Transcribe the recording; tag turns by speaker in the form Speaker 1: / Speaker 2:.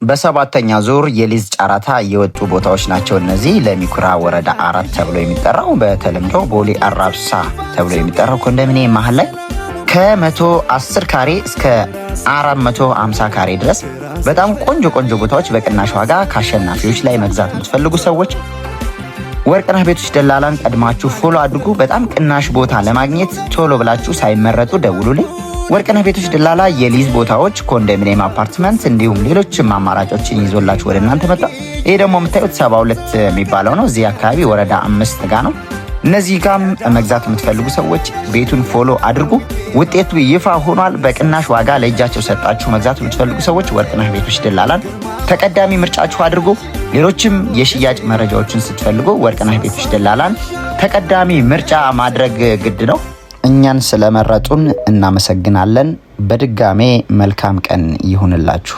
Speaker 1: በሰባተኛ ዙር የሊዝ ጨረታ የወጡ ቦታዎች ናቸው እነዚህ። ለሚኩራ ወረዳ 4 ተብሎ የሚጠራው በተለምዶ ቦሌ አራብሳ ተብሎ የሚጠራው ኮንዶሚኒየም መሀል ላይ ከ110 ካሬ እስከ 450 ካሬ ድረስ በጣም ቆንጆ ቦታዎች በቅናሽ ዋጋ ከአሸናፊዎች ላይ መግዛት የምትፈልጉ ሰዎች ወርቅነህ ቤቶች ደላላን ቀድማችሁ ፎሎ አድርጉ። በጣም ቅናሽ ቦታ ለማግኘት ቶሎ ብላችሁ ሳይመረጡ ደውሉልኝ። ወርቅነህ ቤቶች ደላላ የሊዝ ቦታዎች፣ ኮንዶሚኒየም አፓርትመንት እንዲሁም ሌሎችም አማራጮችን ይዞላችሁ ወደ እናንተ መጣ። ይሄ ደግሞ የምታዩት 72 የሚባለው ነው። እዚህ አካባቢ ወረዳ 5 ጋር ነው። እነዚህ ጋም መግዛት የምትፈልጉ ሰዎች ቤቱን ፎሎ አድርጉ። ውጤቱ ይፋ ሆኗል። በቅናሽ ዋጋ ለእጃቸው ሰጣችሁ መግዛት የምትፈልጉ ሰዎች ወርቅነህ ቤቶች ደላላን ተቀዳሚ ምርጫችሁ አድርጉ። ሌሎችም የሽያጭ መረጃዎችን ስትፈልጉ ወርቅነህ ቤቶች ደላላን ተቀዳሚ ምርጫ ማድረግ ግድ ነው። እኛን ስለመረጡን እናመሰግናለን። በድጋሜ መልካም ቀን ይሁንላችሁ።